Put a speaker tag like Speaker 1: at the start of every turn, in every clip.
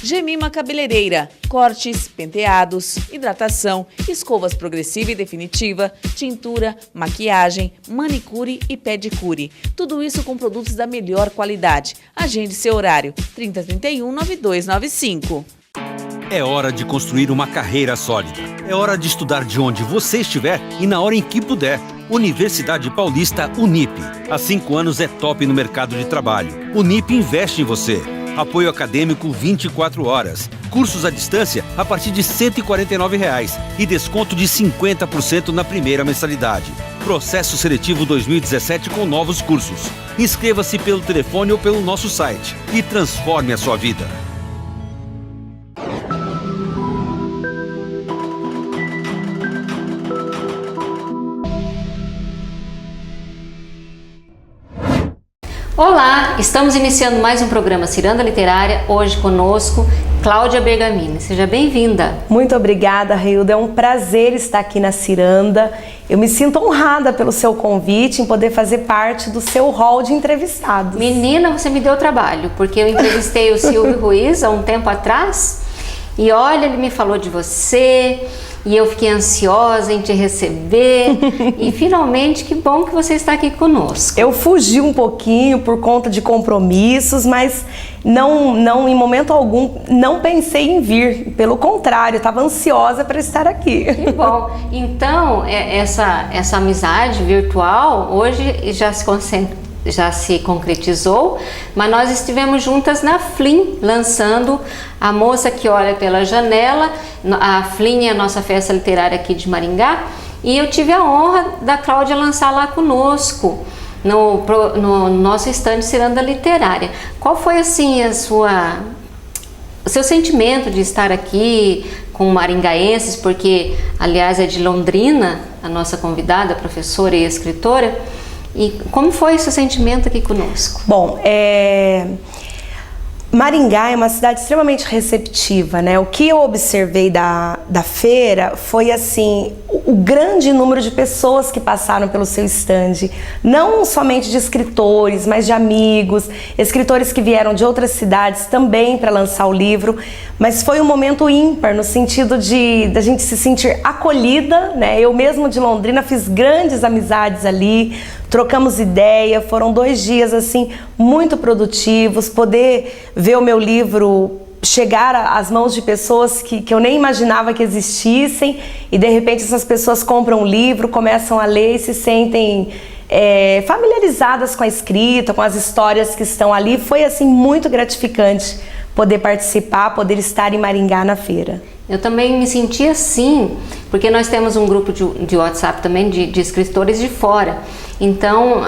Speaker 1: Gemima Cabeleireira, cortes, penteados, hidratação, escovas progressiva e definitiva, tintura, maquiagem, manicure e pedicure. Tudo isso com produtos da melhor qualidade. Agende seu horário, 3031-9295.
Speaker 2: É hora de construir uma carreira sólida. É hora de estudar de onde você estiver e na hora em que puder. Universidade Paulista Unip. Há 5 anos é top no mercado de trabalho. Unip investe em você. Apoio acadêmico 24 horas. Cursos à distância a partir de R$ 149,00 e desconto de 50% na primeira mensalidade. Processo seletivo 2017 com novos cursos. Inscreva-se pelo telefone ou pelo nosso site e transforme a sua vida.
Speaker 3: Olá, estamos iniciando mais um programa Ciranda Literária, hoje conosco Cláudia Bergamini. Seja bem-vinda.
Speaker 4: Muito obrigada, Reilda. É um prazer estar aqui na Ciranda. Eu me sinto honrada pelo seu convite em poder fazer parte do seu hall de entrevistados.
Speaker 3: Menina, você me deu trabalho, porque eu entrevistei o Silvio Ruiz há um tempo atrás e olha, ele me falou de você e eu fiquei ansiosa em te receber e finalmente que bom que você está aqui conosco.
Speaker 4: Eu fugi um pouquinho por conta de compromissos, mas não em momento algum não pensei em vir, pelo contrário, estava ansiosa para estar aqui.
Speaker 3: Que bom. Então, essa amizade virtual hoje já se concretizou, mas nós estivemos juntas na Flim, lançando A Moça que Olha pela Janela. A Flim é a nossa festa literária aqui de Maringá e eu tive a honra da Cláudia lançar lá conosco no nosso estande Ciranda Literária. Qual foi assim o seu sentimento de estar aqui com maringaenses, porque aliás é de Londrina, a nossa convidada, professora e escritora. E como foi o seu sentimento aqui conosco?
Speaker 4: Bom, Maringá é uma cidade extremamente receptiva, né? O que eu observei da feira foi assim, o grande número de pessoas que passaram pelo seu estande, não somente de escritores, mas de amigos, escritores que vieram de outras cidades também para lançar o livro, mas foi um momento ímpar no sentido da gente se sentir acolhida, né? Eu mesmo de Londrina fiz grandes amizades ali, trocamos ideia, foram 2 dias assim muito produtivos, poder ver o meu livro chegar às mãos de pessoas que eu nem imaginava que existissem e de repente essas pessoas compram um livro, começam a ler e se sentem familiarizadas com a escrita, com as histórias que estão ali. Foi assim muito gratificante poder participar, poder estar em Maringá na feira.
Speaker 3: Eu também me senti assim, porque nós temos um grupo de WhatsApp também de escritores de fora. Então,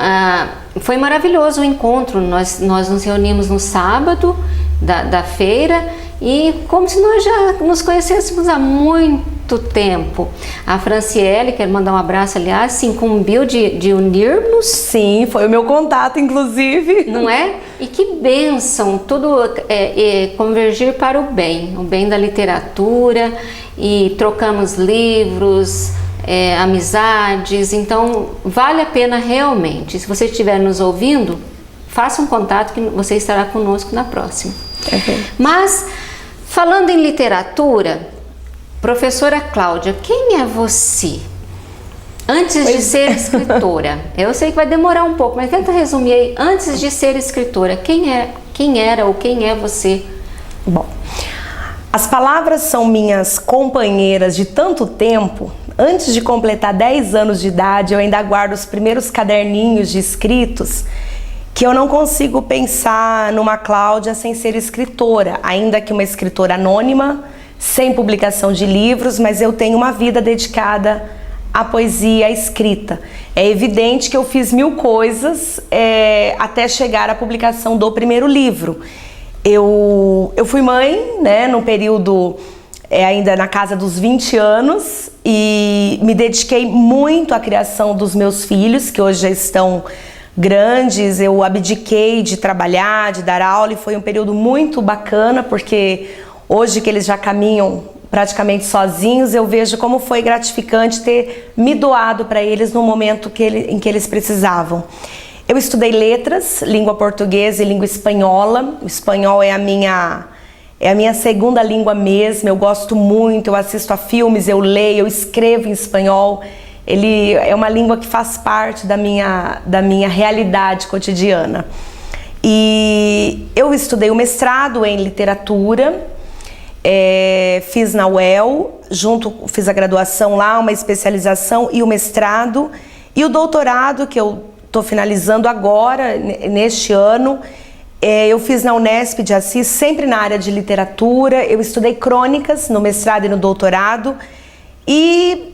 Speaker 3: foi maravilhoso o encontro. Nós nos reunimos no sábado da feira e como se nós já nos conhecêssemos há muito tempo. A Franciele, quero mandar um abraço, aliás, se incumbiu de unirmos.
Speaker 4: Sim, foi o meu contato, inclusive.
Speaker 3: Não é? E que bênção, tudo convergir para o bem da literatura, e trocamos livros, amizades, então vale a pena realmente. Se você estiver nos ouvindo, faça um contato que você estará conosco na próxima. Mas, falando em literatura, professora Cláudia, quem é você? Antes de ser escritora, eu sei que vai demorar um pouco, mas tenta resumir aí, antes de ser escritora, quem era ou quem é você?
Speaker 4: Bom, as palavras são minhas companheiras de tanto tempo. Antes de completar 10 anos de idade, eu ainda guardo os primeiros caderninhos de escritos, que eu não consigo pensar numa Cláudia sem ser escritora, ainda que uma escritora anônima, sem publicação de livros, mas eu tenho uma vida dedicada à poesia, à escrita. É evidente que eu fiz 1000 coisas até chegar à publicação do primeiro livro. Eu fui mãe, né, no período ainda na casa dos 20 anos e me dediquei muito à criação dos meus filhos, que hoje já estão grandes. Eu abdiquei de trabalhar, de dar aula, e foi um período muito bacana, porque hoje que eles já caminham praticamente sozinhos, eu vejo como foi gratificante ter me doado para eles no momento em que eles precisavam. Eu estudei letras, língua portuguesa e língua espanhola. O espanhol é a minha É a minha segunda língua mesmo, eu gosto muito, eu assisto a filmes, eu leio, eu escrevo em espanhol. Ele é uma língua que faz parte da minha realidade cotidiana. E eu estudei o mestrado em literatura, fiz na UEL, fiz a graduação lá, uma especialização e o mestrado. E o doutorado, que eu estou finalizando agora, neste ano, eu fiz na Unesp de Assis, sempre na área de literatura. Eu estudei crônicas no mestrado e no doutorado. E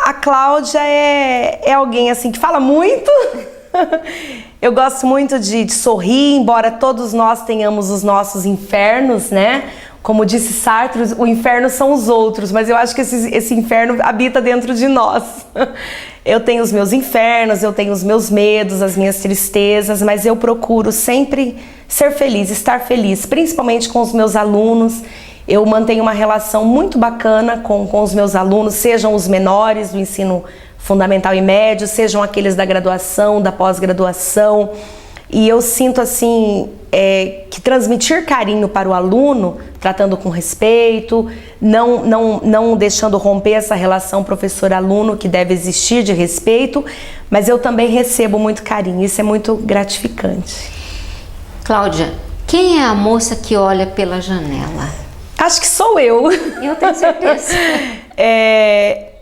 Speaker 4: a Cláudia é alguém assim que fala muito. Eu gosto muito de sorrir, embora todos nós tenhamos os nossos infernos, né? Como disse Sartre, o inferno são os outros, mas eu acho que esse inferno habita dentro de nós. Eu tenho os meus infernos, eu tenho os meus medos, as minhas tristezas, mas eu procuro sempre ser feliz, estar feliz, principalmente com os meus alunos. Eu mantenho uma relação muito bacana com os meus alunos, sejam os menores do ensino fundamental e médio, sejam aqueles da graduação, da pós-graduação. E eu sinto assim que transmitir carinho para o aluno, tratando com respeito, não deixando romper essa relação professor-aluno que deve existir de respeito, mas eu também recebo muito carinho, isso é muito gratificante.
Speaker 3: Cláudia, quem é a moça que olha pela janela?
Speaker 4: Acho que sou eu.
Speaker 3: Eu tenho certeza.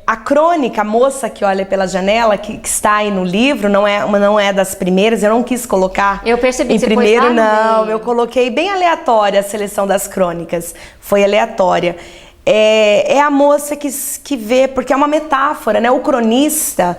Speaker 4: A crônica, a moça que olha pela janela, que está aí no livro, não é das primeiras, eu não quis colocar.
Speaker 3: Eu percebi
Speaker 4: em
Speaker 3: que
Speaker 4: primeiro,
Speaker 3: você pôs lá no
Speaker 4: não,
Speaker 3: meio.
Speaker 4: eu coloquei bem aleatória a seleção das crônicas, foi aleatória. É a moça que vê, porque é uma metáfora, né? O cronista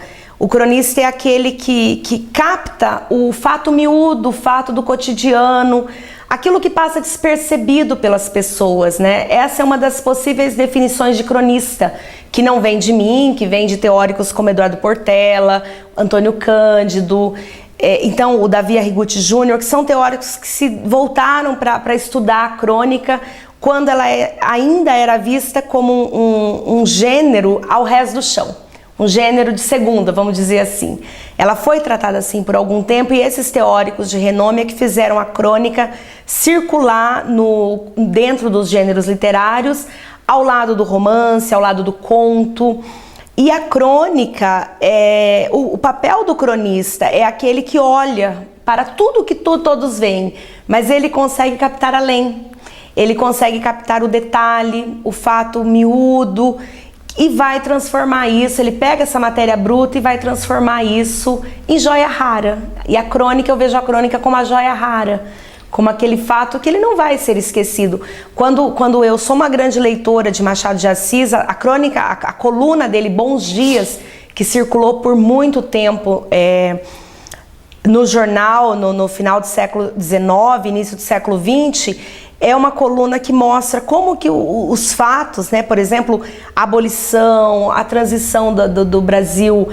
Speaker 4: é aquele que capta o fato miúdo, o fato do cotidiano, aquilo que passa despercebido pelas pessoas, né? Essa é uma das possíveis definições de cronista, que não vem de mim, que vem de teóricos como Eduardo Portela, Antônio Cândido, então o Davi Arrigucci Jr., que são teóricos que se voltaram para estudar a crônica quando ela ainda era vista como um gênero ao rés do chão. Um gênero de segunda, vamos dizer assim. Ela foi tratada assim por algum tempo e esses teóricos de renome é que fizeram a crônica circular dentro dos gêneros literários, ao lado do romance, ao lado do conto. E a crônica, o papel do cronista é aquele que olha para tudo que todos veem, mas ele consegue captar além. Ele consegue captar o detalhe, o fato miúdo, e vai transformar isso, ele pega essa matéria bruta e vai transformar isso em joia rara. E a crônica, eu vejo a crônica como a joia rara, como aquele fato que ele não vai ser esquecido. Quando eu sou uma grande leitora de Machado de Assis, a crônica, a coluna dele, Bons Dias, que circulou por muito tempo no jornal, no final do século XIX, início do século XX, é uma coluna que mostra como que os fatos, né, por exemplo, a abolição, a transição do Brasil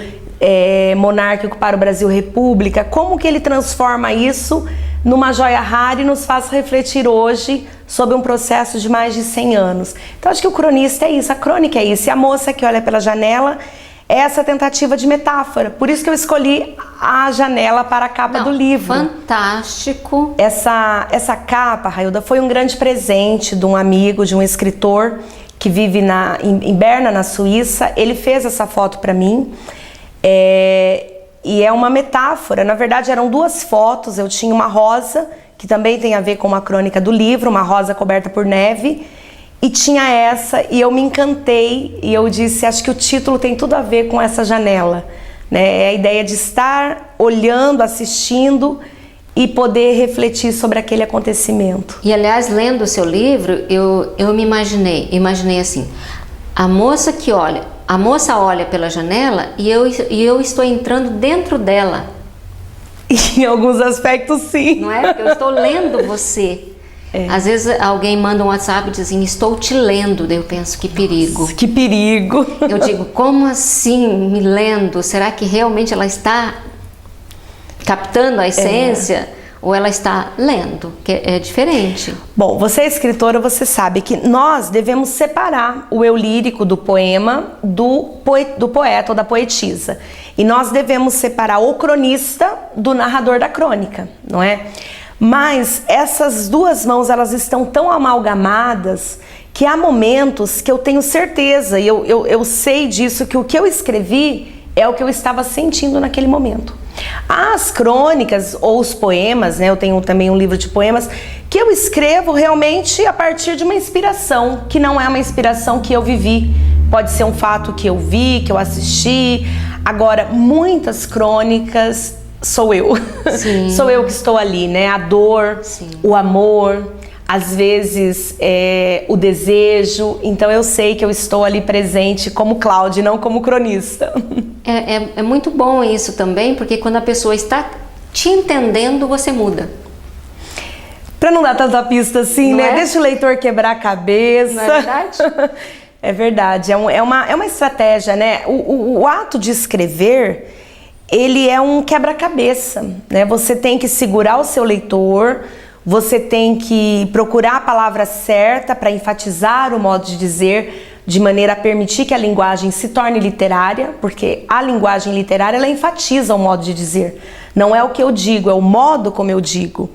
Speaker 4: monárquico para o Brasil república, como que ele transforma isso numa joia rara e nos faz refletir hoje sobre um processo de mais de 100 anos. Então acho que o cronista é isso, a crônica é isso, e a moça que olha pela janela é essa tentativa de metáfora. Por isso que eu escolhi a janela para a capa do livro.
Speaker 3: Fantástico.
Speaker 4: Essa capa, Railda, foi um grande presente de um amigo, de um escritor que vive em Berna, na Suíça. Ele fez essa foto para mim. E é uma metáfora. Na verdade, eram duas fotos. Eu tinha uma rosa, que também tem a ver com uma crônica do livro, uma rosa coberta por neve. E tinha essa, e eu me encantei, e eu disse, acho que o título tem tudo a ver com essa janela, né? É a ideia de estar olhando, assistindo e poder refletir sobre aquele acontecimento.
Speaker 3: E aliás, lendo o seu livro, eu me imaginei assim, a moça olha pela janela e eu estou entrando dentro dela.
Speaker 4: Em alguns aspectos, sim.
Speaker 3: Não é? Porque eu estou lendo você. Às vezes alguém manda um WhatsApp e diz assim, estou te lendo, daí eu penso, que perigo.
Speaker 4: Nossa, que perigo.
Speaker 3: Eu digo, como assim me lendo? Será que realmente ela está captando a essência ou ela está lendo? Que é diferente.
Speaker 4: Bom, você é escritora, você sabe que nós devemos separar o eu lírico do poema do poeta ou da poetisa. E nós devemos separar o cronista do narrador da crônica, não é? Mas essas duas mãos, elas estão tão amalgamadas que há momentos que eu tenho certeza, e eu sei disso, que o que eu escrevi é o que eu estava sentindo naquele momento. As crônicas ou os poemas, né, eu tenho também um livro de poemas, que eu escrevo realmente a partir de uma inspiração, que não é uma inspiração que eu vivi. Pode ser um fato que eu vi, que eu assisti. Agora, muitas crônicas sou eu. Sim. Sou eu que estou ali, né? A dor, sim, o amor, às vezes o desejo. Então eu sei que eu estou ali presente como Cláudia, não como cronista.
Speaker 3: É muito bom isso também, porque quando a pessoa está te entendendo, você muda.
Speaker 4: Pra não dar tanta pista assim, não, né? Deixa o leitor quebrar a cabeça.
Speaker 3: Não é verdade?
Speaker 4: É verdade, é uma estratégia, né? O ato de escrever, ele é um quebra-cabeça, né? Você tem que segurar o seu leitor, você tem que procurar a palavra certa para enfatizar o modo de dizer, de maneira a permitir que a linguagem se torne literária, porque a linguagem literária, ela enfatiza o modo de dizer. Não é o que eu digo, é o modo como eu digo.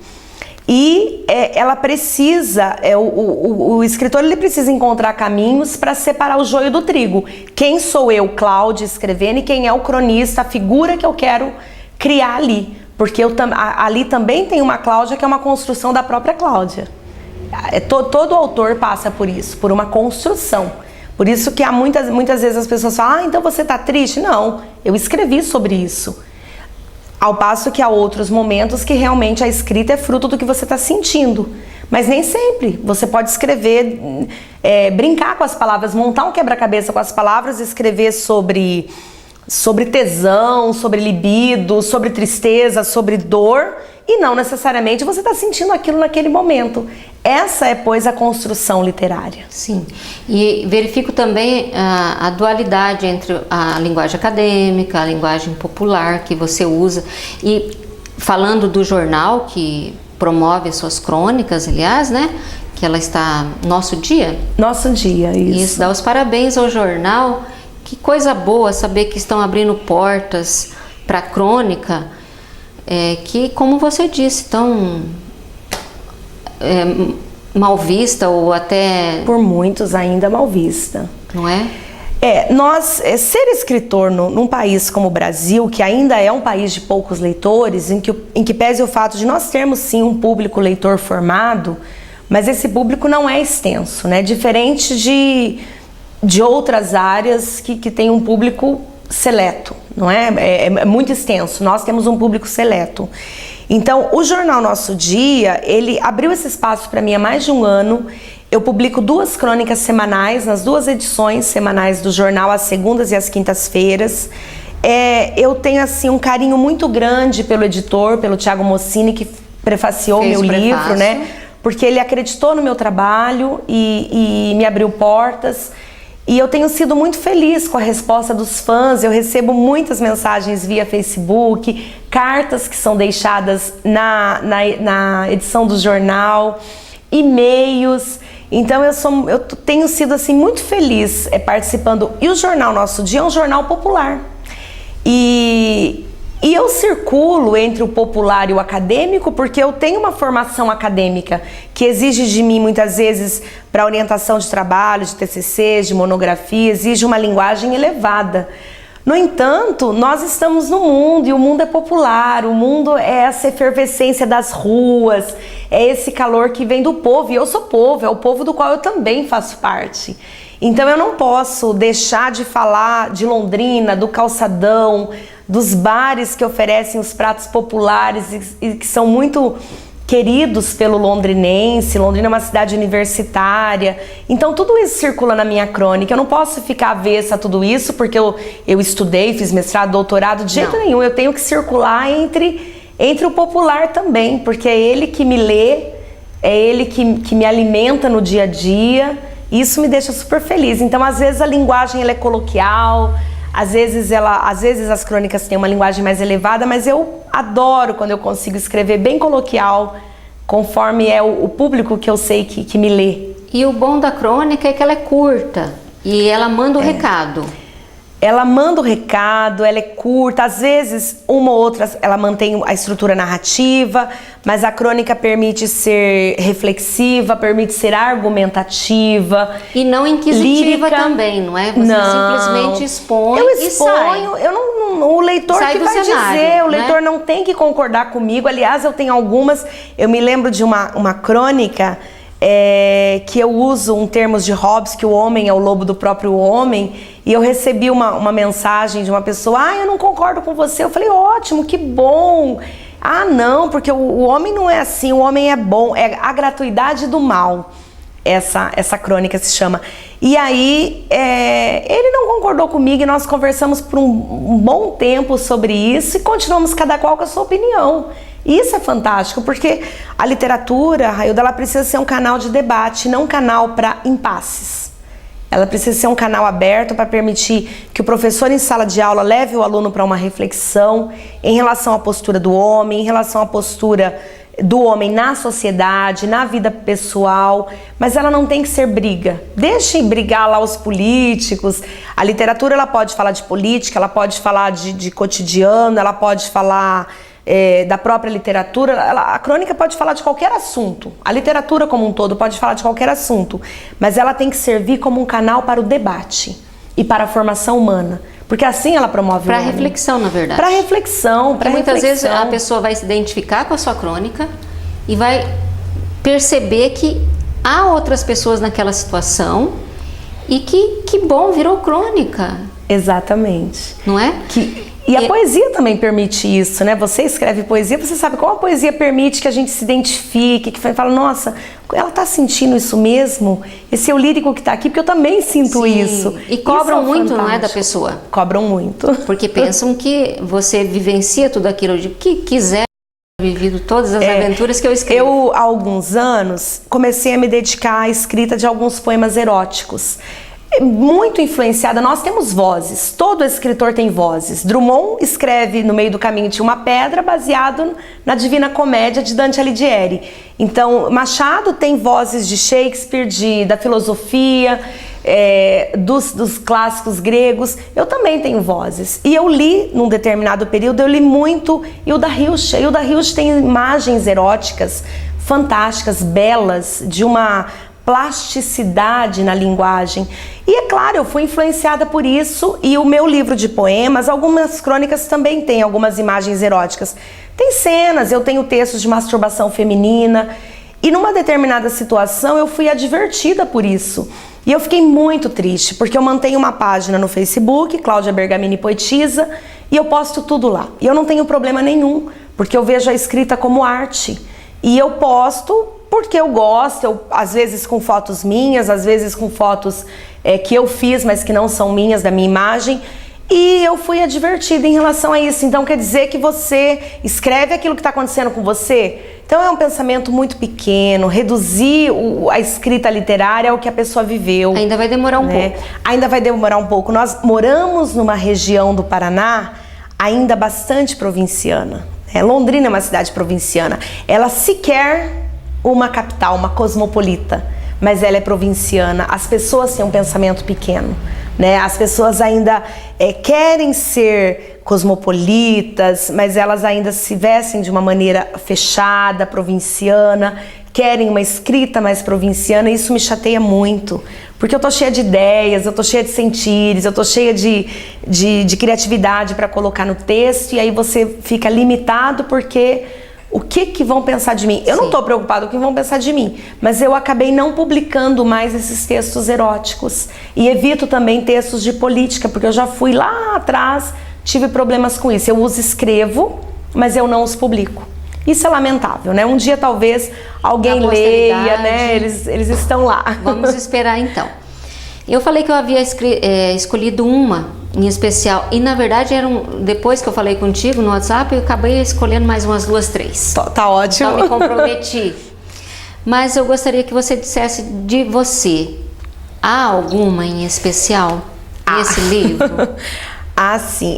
Speaker 4: E ela precisa, o escritor, ele precisa encontrar caminhos para separar o joio do trigo. Quem sou eu, Cláudia, escrevendo, e quem é o cronista, a figura que eu quero criar ali. Porque ali também tem uma Cláudia que é uma construção da própria Cláudia. Todo autor passa por isso, por uma construção. Por isso que há muitas vezes as pessoas falam, então você está triste? Não, eu escrevi sobre isso. Ao passo que há outros momentos que realmente a escrita é fruto do que você está sentindo. Mas nem sempre. Você pode escrever, brincar com as palavras, montar um quebra-cabeça com as palavras, escrever sobre tesão, sobre libido, sobre tristeza, sobre dor, e não necessariamente você está sentindo aquilo naquele momento. Essa é, pois, a construção literária.
Speaker 3: Sim, e verifico também a dualidade entre a linguagem acadêmica, a linguagem popular que você usa. E falando do jornal, que promove as suas crônicas, aliás, né? Que ela está Nosso Dia.
Speaker 4: Nosso Dia, isso.
Speaker 3: Dá os parabéns ao jornal. Que coisa boa saber que estão abrindo portas para a crônica, que, como você disse, tão mal vista ou até...
Speaker 4: Por muitos ainda mal vista.
Speaker 3: Não é?
Speaker 4: Ser escritor num país como o Brasil, que ainda é um país de poucos leitores, em que pese o fato de nós termos sim um público leitor formado, mas esse público não é extenso, né? Diferente de outras áreas que tem um público seleto, não é? É muito extenso, nós temos um público seleto. Então, o jornal Nosso Dia, ele abriu esse espaço para mim há mais de um ano. Eu publico 2 crônicas semanais, nas 2 edições semanais do jornal, às segundas e às quintas-feiras. Eu tenho, assim, um carinho muito grande pelo editor, pelo Thiago Mossini, que prefaciou meu livro, né? Porque ele acreditou no meu trabalho e me abriu portas. E eu tenho sido muito feliz com a resposta dos fãs. Eu recebo muitas mensagens via Facebook, cartas que são deixadas na edição do jornal, e-mails. Então eu tenho sido assim muito feliz participando. E o jornal Nosso Dia é um jornal popular. E eu circulo entre o popular e o acadêmico porque eu tenho uma formação acadêmica que exige de mim, muitas vezes, para orientação de trabalho, de TCC, de monografia, exige uma linguagem elevada. No entanto, nós estamos no mundo e o mundo é popular, o mundo é essa efervescência das ruas, é esse calor que vem do povo, e eu sou povo, é o povo do qual eu também faço parte. Então eu não posso deixar de falar de Londrina, do calçadão, dos bares que oferecem os pratos populares e que são muito queridos pelo londrinense. Londrina é uma cidade universitária, então tudo isso circula na minha crônica. Eu não posso ficar avessa a tudo isso porque eu estudei, fiz mestrado, doutorado, de jeito nenhum. Eu tenho que circular entre o popular também, porque é ele que me lê, é ele que me alimenta no dia a dia. Isso me deixa super feliz. Então, às vezes a linguagem ela é coloquial, às vezes as crônicas têm uma linguagem mais elevada, mas eu adoro quando eu consigo escrever bem coloquial, conforme é o público que eu sei que me lê.
Speaker 3: E o bom da crônica é que ela é curta e ela manda o recado.
Speaker 4: Ela manda o recado, ela é curta, às vezes uma ou outra ela mantém a estrutura narrativa, mas a crônica permite ser reflexiva, permite ser argumentativa.
Speaker 3: E não inquisitiva
Speaker 4: lírica.
Speaker 3: Também, não é? Você
Speaker 4: não.
Speaker 3: simplesmente expõe
Speaker 4: eu
Speaker 3: e sai.
Speaker 4: O leitor
Speaker 3: sai
Speaker 4: que
Speaker 3: do
Speaker 4: vai
Speaker 3: cenário,
Speaker 4: dizer, o
Speaker 3: né?
Speaker 4: leitor não tem que concordar comigo. Aliás, eu tenho algumas, eu me lembro de uma crônica que eu uso um termos de Hobbes, que o homem é o lobo do próprio homem, e eu recebi uma mensagem de uma pessoa: eu não concordo com você. Eu falei: ótimo, que bom. Não, porque o homem não é assim, o homem é bom, é a gratuidade do mal. Essa crônica se chama. E aí, ele não concordou comigo e nós conversamos por um bom tempo sobre isso e continuamos cada qual com a sua opinião. E isso é fantástico, porque a literatura, Railda, ela precisa ser um canal de debate, não um canal para impasses. Ela precisa ser um canal aberto para permitir que o professor em sala de aula leve o aluno para uma reflexão em relação à postura do homem, em relação à postura do homem na sociedade, na vida pessoal, mas ela não tem que ser briga. Deixem brigar lá os políticos. A literatura, ela pode falar de política, ela pode falar de cotidiano, ela pode falar da própria literatura. A crônica pode falar de qualquer assunto. A literatura como um todo pode falar de qualquer assunto, mas ela tem que servir como um canal para o debate e para a formação humana. Porque assim ela promove
Speaker 3: para reflexão, na verdade.
Speaker 4: Para reflexão, para
Speaker 3: muitas vezes a pessoa vai se identificar com a sua crônica e vai perceber que há outras pessoas naquela situação e que bom, virou crônica.
Speaker 4: Exatamente.
Speaker 3: Não é?
Speaker 4: E a poesia também permite isso, né? Você escreve poesia, você sabe como a poesia permite que a gente se identifique, que fala: nossa, ela tá sentindo isso mesmo? Esse é o lírico que tá aqui, porque eu também sinto isso.
Speaker 3: E cobram muito,
Speaker 4: fantástico.
Speaker 3: não é, da pessoa?
Speaker 4: Cobram muito.
Speaker 3: Porque pensam que você vivencia tudo aquilo de que quiser, vivido todas as aventuras que eu escrevo.
Speaker 4: Eu, há alguns anos, comecei a me dedicar à escrita de alguns poemas eróticos. Muito influenciada, nós temos vozes, todo escritor tem vozes. Drummond escreve No Meio do Caminho Tinha uma Pedra, baseado na Divina Comédia de Dante Alighieri. Então, Machado tem vozes de Shakespeare, da filosofia, dos clássicos gregos. Eu também tenho vozes. E eu li, num determinado período, eu li muito Hilda Hilst. Hilda Hilst tem imagens eróticas fantásticas, belas, de uma plasticidade na linguagem. E é claro, eu fui influenciada por isso, e o meu livro de poemas, algumas crônicas também tem algumas imagens eróticas. Tem cenas, eu tenho textos de masturbação feminina, e numa determinada situação eu fui advertida por isso. E eu fiquei muito triste, porque eu mantenho uma página no Facebook, Cláudia Bergamini Poetisa, e eu posto tudo lá. E eu não tenho problema nenhum, porque eu vejo a escrita como arte. E eu posto porque eu gosto, às vezes com fotos minhas, às vezes com fotos que eu fiz, mas que não são minhas, da minha imagem. E eu fui advertida em relação a isso. Então quer dizer que você escreve aquilo que está acontecendo com você? Então é um pensamento muito pequeno, reduzir a escrita literária ao que a pessoa viveu.
Speaker 3: Ainda vai demorar um pouco.
Speaker 4: Ainda vai demorar um pouco. Nós moramos numa região do Paraná ainda bastante provinciana. Londrina é uma cidade provinciana. Ela sequer uma capital, uma cosmopolita, mas ela é provinciana. As pessoas têm um pensamento pequeno, né? As pessoas ainda querem ser cosmopolitas, mas elas ainda se vestem de uma maneira fechada, provinciana, querem uma escrita mais provinciana, e isso me chateia muito, porque eu tô cheia de ideias, eu tô cheia de sentires, eu tô cheia de criatividade para colocar no texto, e aí você fica limitado porque o que vão pensar de mim? Eu não estou preocupada com o que vão pensar de mim, mas eu acabei não publicando mais esses textos eróticos, e evito também textos de política, porque eu já fui lá atrás, tive problemas com isso. Eu os escrevo, mas eu não os publico. Isso é lamentável, né? Um dia talvez alguém leia, né? Eles estão lá.
Speaker 3: Vamos esperar então. Eu falei que eu havia escolhido uma em especial, e na verdade depois que eu falei contigo no WhatsApp, eu acabei escolhendo mais umas 2, 3.
Speaker 4: Tá ótimo.
Speaker 3: Então me comprometi. Mas eu gostaria que você dissesse de você. Há alguma em especial nesse livro?
Speaker 4: Sim.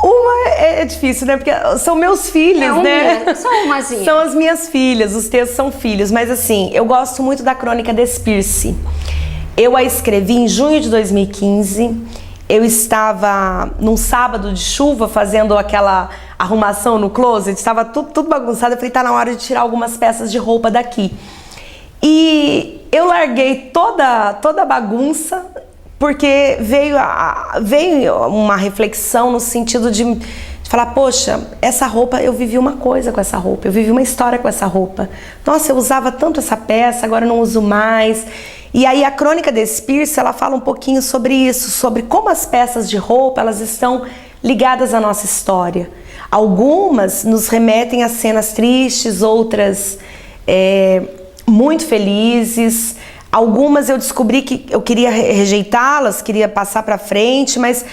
Speaker 4: Uma é difícil, né? Porque são meus filhos, né?
Speaker 3: Só umazinha.
Speaker 4: São as minhas filhas, os textos são filhos. Mas assim, eu gosto muito da crônica Despir-se. Eu a escrevi em junho de 2015 eu estava num sábado de chuva fazendo aquela arrumação no closet, estava tudo bagunçado. Eu falei, tá na hora de tirar algumas peças de roupa daqui. E eu larguei toda a bagunça, porque veio uma reflexão no sentido de falar, poxa, essa roupa, eu vivi uma coisa com essa roupa, eu vivi uma história com essa roupa. Nossa, eu usava tanto essa peça, agora eu não uso mais. E aí a Crônica desse Pierce, ela fala um pouquinho sobre isso, sobre como as peças de roupa, elas estão ligadas à nossa história. Algumas nos remetem a cenas tristes, outras muito felizes. Algumas eu descobri que eu queria rejeitá-las, queria passar para frente, mas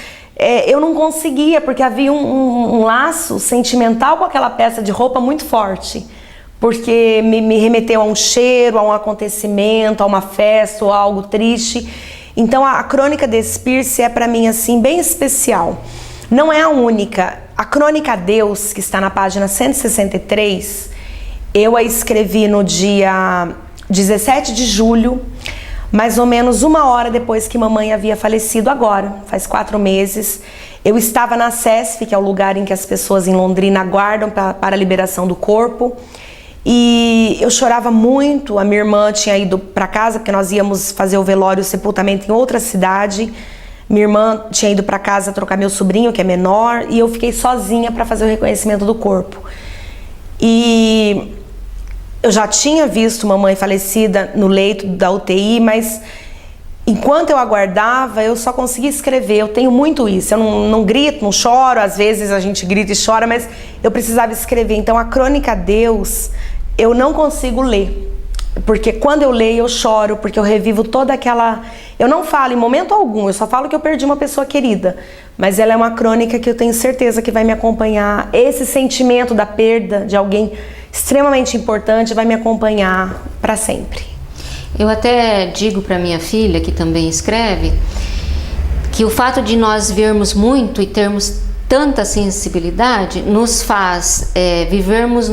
Speaker 4: eu não conseguia, porque havia um laço sentimental com aquela peça de roupa muito forte, porque me remeteu a um cheiro, a um acontecimento, a uma festa ou a algo triste. Então a Crônica desse Pierce é para mim assim bem especial. Não é a única. A Crônica a Deus, que está na página 163, eu a escrevi no dia 17 de julho, mais ou menos 1 hora depois que mamãe havia falecido agora, faz 4 meses. Eu estava na CESF, que é o lugar em que as pessoas em Londrina aguardam para a liberação do corpo. E eu chorava muito. A minha irmã tinha ido para casa, porque nós íamos fazer o velório e o sepultamento em outra cidade. Minha irmã tinha ido para casa trocar meu sobrinho, que é menor, e eu fiquei sozinha para fazer o reconhecimento do corpo. E eu já tinha visto mamãe falecida no leito da UTI, mas enquanto eu aguardava, eu só conseguia escrever. Eu tenho muito isso. Eu não grito, não choro. Às vezes a gente grita e chora, mas eu precisava escrever. Então a Crônica a Deus, eu não consigo ler. Porque quando eu leio, eu choro, porque eu revivo toda aquela... Eu não falo em momento algum, eu só falo que eu perdi uma pessoa querida. Mas ela é uma crônica que eu tenho certeza que vai me acompanhar. Esse sentimento da perda de alguém extremamente importante vai me acompanhar para sempre.
Speaker 3: Eu até digo para minha filha, que também escreve, que o fato de nós vermos muito e termos tanta sensibilidade nos faz vivermos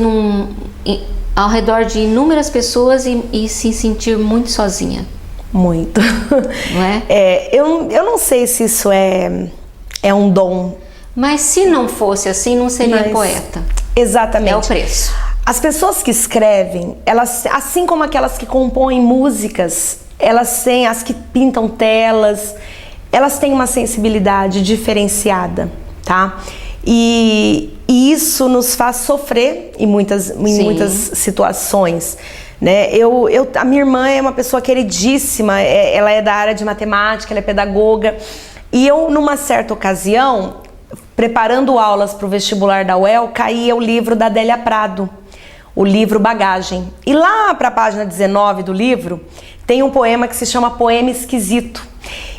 Speaker 3: ao redor de inúmeras pessoas e se sentir muito sozinha.
Speaker 4: Muito.
Speaker 3: Não é?
Speaker 4: Eu não sei se isso é um dom.
Speaker 3: Mas se não fosse assim, não seria poeta.
Speaker 4: Exatamente.
Speaker 3: É o preço.
Speaker 4: As pessoas que escrevem, elas, assim como aquelas que compõem músicas, elas têm, as que pintam telas, elas têm uma sensibilidade diferenciada, tá? E isso nos faz sofrer em muitas situações, né? A minha irmã é uma pessoa queridíssima, ela é da área de matemática, ela é pedagoga, e eu, numa certa ocasião, preparando aulas para o vestibular da UEL, caía o livro da Adélia Prado, o livro Bagagem. E lá para a página 19 do livro, tem um poema que se chama Poema Esquisito.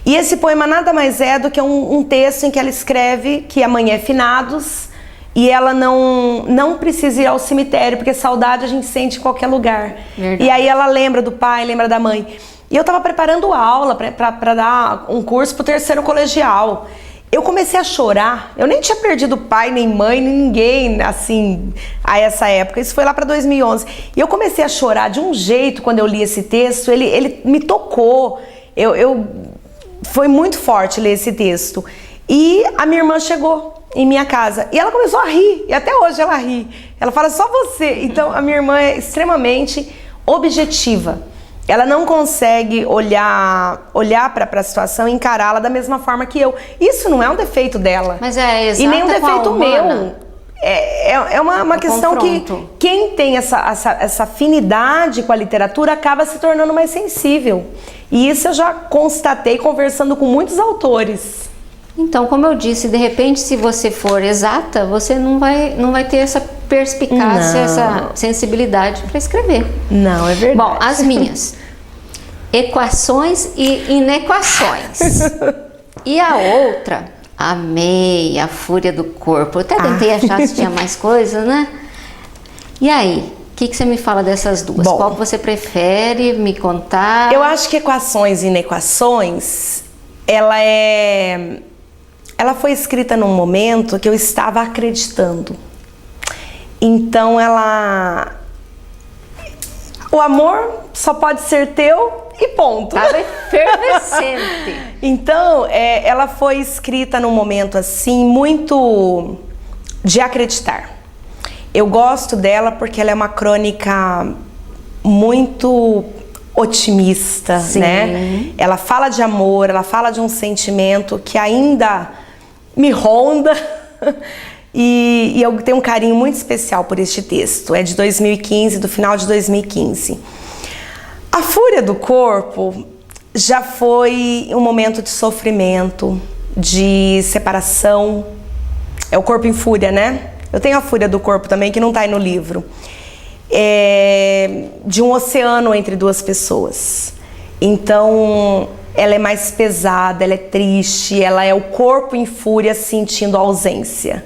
Speaker 4: E esse poema nada mais é do que um texto em que ela escreve que amanhã é finados e ela não precisa ir ao cemitério, porque saudade a gente sente em qualquer lugar. Verdade. E aí ela lembra do pai, lembra da mãe. E eu estava preparando aula para dar um curso para o 3º colegial. Eu comecei a chorar. Eu nem tinha perdido pai, nem mãe, nem ninguém, assim, a essa época. Isso foi lá para 2011. E eu comecei a chorar de um jeito quando eu li esse texto. Ele me tocou. Foi muito forte ler esse texto. E a minha irmã chegou em minha casa. E ela começou a rir. E até hoje ela ri. Ela fala, só você. Então, a minha irmã é extremamente objetiva. Ela não consegue olhar para a situação e encará-la da mesma forma que eu. Isso não é um defeito dela.
Speaker 3: Mas é exato.
Speaker 4: E nem um defeito meu. É uma questão confronto. Que quem tem essa afinidade com a literatura acaba se tornando mais sensível. E isso eu já constatei conversando com muitos autores.
Speaker 3: Então, como eu disse, de repente, se você for exata, você não vai ter essa perspicácia, essa sensibilidade para escrever.
Speaker 4: Não, é verdade.
Speaker 3: Bom, as minhas. Equações e inequações. E a outra, amei a Fúria do Corpo. Eu até tentei achar se tinha mais coisas, né? E aí, o que você me fala dessas duas?
Speaker 4: Bom,
Speaker 3: qual que você prefere me contar?
Speaker 4: Eu acho que Equações e Inequações, ela foi escrita num momento que eu estava acreditando. Então o amor só pode ser teu e ponto.
Speaker 3: Estava efervescente.
Speaker 4: Então, ela foi escrita num momento assim, muito de acreditar. Eu gosto dela porque ela é uma crônica muito otimista,
Speaker 3: Sim.
Speaker 4: né? Ela fala de amor, ela fala de um sentimento que ainda me ronda. E eu tenho um carinho muito especial por este texto. É de 2015, do final de 2015. A Fúria do Corpo já foi um momento de sofrimento, de separação. É o corpo em fúria, né? Eu tenho a Fúria do Corpo também, que não tá aí no livro. De um oceano entre duas pessoas. Então, ela é mais pesada, ela é triste, ela é o corpo em fúria sentindo a ausência.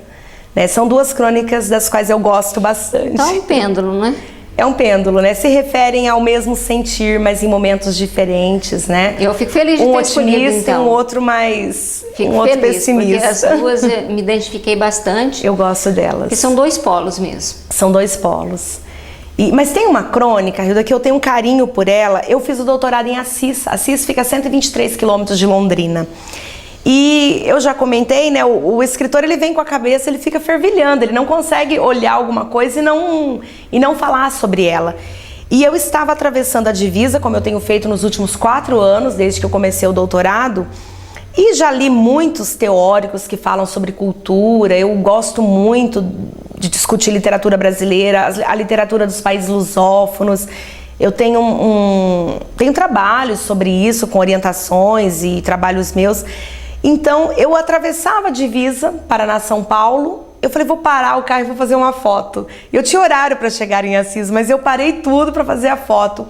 Speaker 4: Né? São duas crônicas das quais eu gosto bastante.
Speaker 3: Então é um pêndulo, né?
Speaker 4: É um pêndulo, né? Se referem ao mesmo sentir, mas em momentos diferentes, né?
Speaker 3: Eu fico feliz de ter escolhido,
Speaker 4: otimista
Speaker 3: então.
Speaker 4: e um outro mais...
Speaker 3: Fico
Speaker 4: outro
Speaker 3: feliz,
Speaker 4: pessimista.
Speaker 3: porque as duas eu me identifiquei bastante.
Speaker 4: Eu gosto delas.
Speaker 3: Porque são dois polos mesmo.
Speaker 4: São dois polos. Mas tem uma crônica, Hilda, que eu tenho um carinho por ela. Eu fiz o doutorado em Assis. Assis fica a 123 quilômetros de Londrina. E eu já comentei, né? O escritor, ele vem com a cabeça, ele fica fervilhando. Ele não consegue olhar alguma coisa e não falar sobre ela. E eu estava atravessando a divisa, como eu tenho feito nos últimos 4 anos, desde que eu comecei o doutorado. E já li muitos teóricos que falam sobre cultura. Eu gosto muito de discutir literatura brasileira, a literatura dos países lusófonos. Eu tenho trabalhos sobre isso, com orientações e trabalhos meus. Então, eu atravessava a divisa, Paraná-São Paulo. Eu falei, vou parar o carro e vou fazer uma foto. Eu tinha horário para chegar em Assis, mas eu parei tudo para fazer a foto.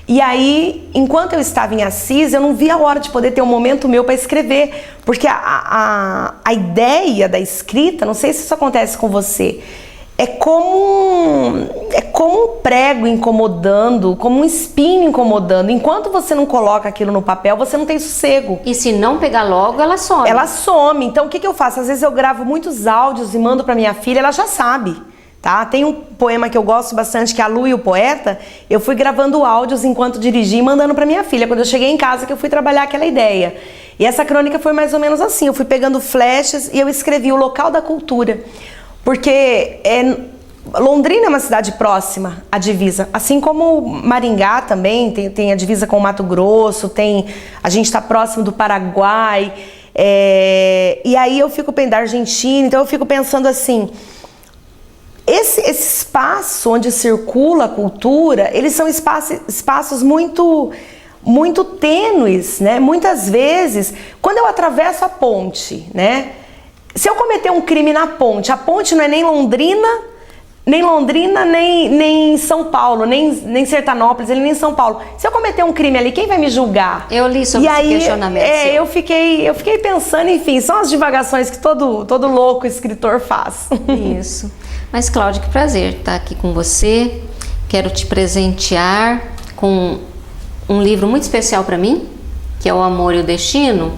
Speaker 4: E aí, enquanto eu estava em Assis, eu não via a hora de poder ter um momento meu para escrever. Porque a ideia da escrita, não sei se isso acontece com você, é como um prego incomodando, como um espinho incomodando. Enquanto você não coloca aquilo no papel, você não tem sossego.
Speaker 3: E se não pegar logo, ela some.
Speaker 4: Ela some. Então, o que eu faço? Às vezes eu gravo muitos áudios e mando para minha filha, ela já sabe. Tá? Tem um poema que eu gosto bastante, que é A Lua e o Poeta. Eu fui gravando áudios enquanto dirigi e mandando para minha filha. Quando eu cheguei em casa, que eu fui trabalhar aquela ideia. E essa crônica foi mais ou menos assim. Eu fui pegando flashes e eu escrevi o local da cultura. Porque Londrina é uma cidade próxima à divisa, assim como Maringá também tem a divisa com o Mato Grosso, a gente está próximo do Paraguai, e aí eu fico da Argentina, então eu fico pensando assim, esse espaço onde circula a cultura, eles são espaços muito tênues, né? Muitas vezes, quando eu atravesso a ponte, né? Se eu cometer um crime na ponte, a ponte não é nem Londrina, nem São Paulo, nem Sertanópolis, nem São Paulo. Se eu cometer um crime ali, quem vai me julgar?
Speaker 3: Eu li sobre esse questionamento.
Speaker 4: Eu fiquei pensando, enfim, são as divagações que todo louco escritor faz.
Speaker 3: Isso. Mas, Cláudia, que prazer estar aqui com você. Quero te presentear com um livro muito especial para mim, que é O Amor e o Destino,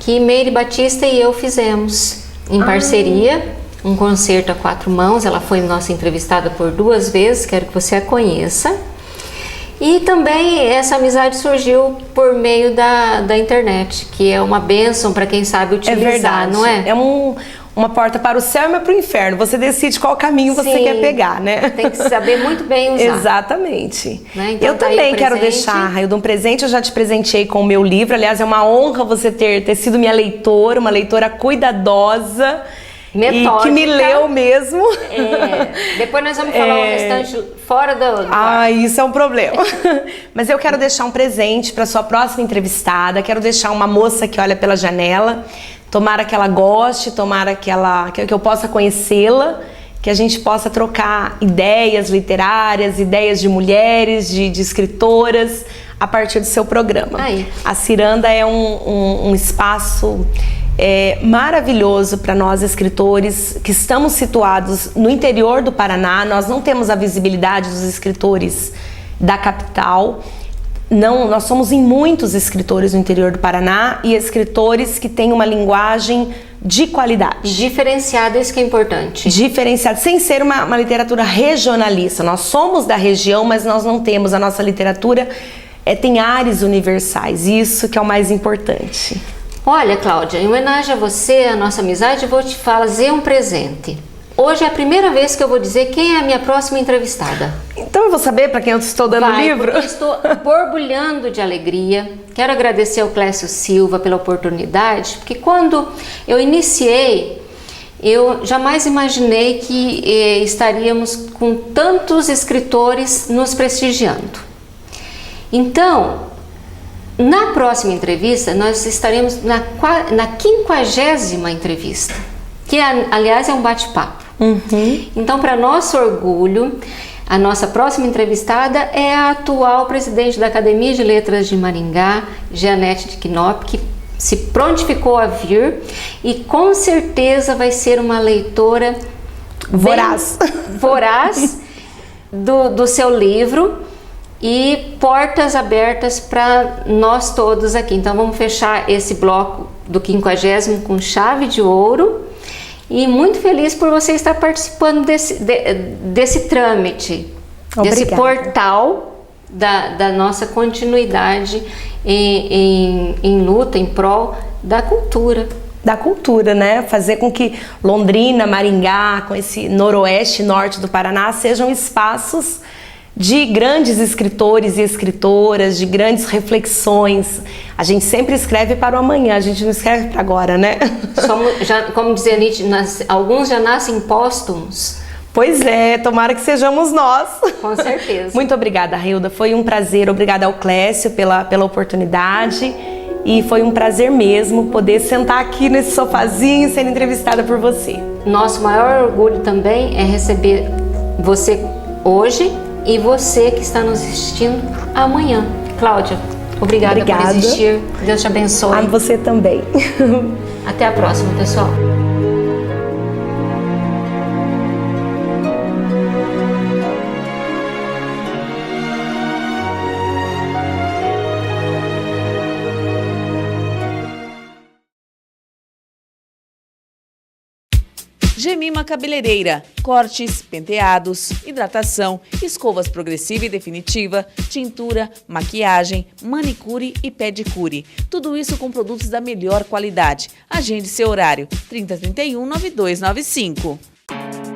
Speaker 3: que Meire Batista e eu fizemos em parceria, um concerto a 4 mãos. Ela foi nossa entrevistada por 2 vezes, quero que você a conheça. E também essa amizade surgiu por meio da internet, que é uma bênção para quem sabe utilizar,
Speaker 4: verdade.
Speaker 3: Não é?
Speaker 4: É uma porta para o céu e uma para o inferno. Você decide qual caminho você quer pegar, né?
Speaker 3: Tem que saber muito bem usar.
Speaker 4: Exatamente.
Speaker 3: Né? Então,
Speaker 4: eu também quero deixar, Railda, um presente. Eu já te presenteei com o meu livro. Aliás, é uma honra você ter sido minha leitora, uma leitora cuidadosa. Metódica. E que me leu mesmo.
Speaker 3: Depois nós vamos falar o restante fora do
Speaker 4: isso é um problema. Mas eu quero deixar um presente para sua próxima entrevistada. Quero deixar uma moça que olha pela janela. Tomara que ela goste, tomara que eu possa conhecê-la, que a gente possa trocar ideias literárias, ideias de mulheres, de escritoras, a partir do seu programa. A Ciranda é um espaço maravilhoso para nós escritores que estamos situados no interior do Paraná. Nós não temos a visibilidade dos escritores da capital. Não, nós somos em muitos escritores no interior do Paraná e escritores que têm uma linguagem de qualidade.
Speaker 3: Diferenciada, isso que é importante.
Speaker 4: Diferenciada, sem ser uma literatura regionalista. Nós somos da região, mas nós não temos. A nossa literatura tem ares universais, isso que é o mais importante.
Speaker 3: Olha, Cláudia, em homenagem a você, a nossa amizade, eu vou te fazer um presente. Hoje é a primeira vez que eu vou dizer quem é a minha próxima entrevistada.
Speaker 4: Então eu vou saber para quem eu estou dando o livro?
Speaker 3: Porque eu estou borbulhando de alegria. Quero agradecer ao Clécio Silva pela oportunidade, porque quando eu iniciei, eu jamais imaginei que estaríamos com tantos escritores nos prestigiando. Então, na próxima entrevista, nós estaremos na 50ª entrevista, que aliás é um bate-papo. Então, para nosso orgulho, a nossa próxima entrevistada é a atual presidente da Academia de Letras de Maringá, Jeanette de Knop, que se prontificou a vir e com certeza vai ser uma leitora
Speaker 4: voraz
Speaker 3: do seu livro e portas abertas para nós todos aqui. Então vamos fechar esse bloco do 50º com chave de ouro e muito feliz por você estar participando desse trâmite,
Speaker 4: Obrigada.
Speaker 3: Desse portal da nossa continuidade em luta, em prol da cultura.
Speaker 4: Da cultura, né? Fazer com que Londrina, Maringá, com esse noroeste, norte do Paraná, sejam espaços de grandes escritores e escritoras, de grandes reflexões. A gente sempre escreve para o amanhã, a gente não escreve para agora, né?
Speaker 3: Como dizia Nietzsche, alguns já nascem póstumos.
Speaker 4: Pois é, tomara que sejamos nós.
Speaker 3: Com certeza.
Speaker 4: Muito obrigada, Hilda. Foi um prazer. Obrigada ao Clécio pela oportunidade. E foi um prazer mesmo poder sentar aqui nesse sofazinho e ser entrevistada por você.
Speaker 3: Nosso maior orgulho também é receber você hoje e você que está nos assistindo amanhã. Cláudia, obrigada por existir. Deus te abençoe.
Speaker 4: A você também.
Speaker 3: Até a próxima, pessoal.
Speaker 1: Gemima Cabeleireira, cortes, penteados, hidratação, escovas progressiva e definitiva, tintura, maquiagem, manicure e pedicure. Tudo isso com produtos da melhor qualidade. Agende seu horário, 3031-9295.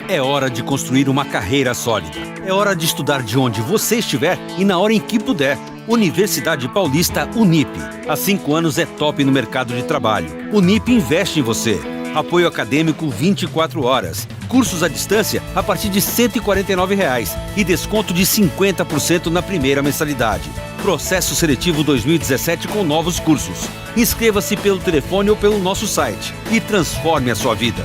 Speaker 2: É hora de construir uma carreira sólida. É hora de estudar de onde você estiver e na hora em que puder. Universidade Paulista Unip. Há 5 anos é top no mercado de trabalho. Unip investe em você. Apoio acadêmico 24 horas. Cursos à distância a partir de R$ 149,00 e desconto de 50% na primeira mensalidade. Processo seletivo 2017 com novos cursos. Inscreva-se pelo telefone ou pelo nosso site e transforme a sua vida.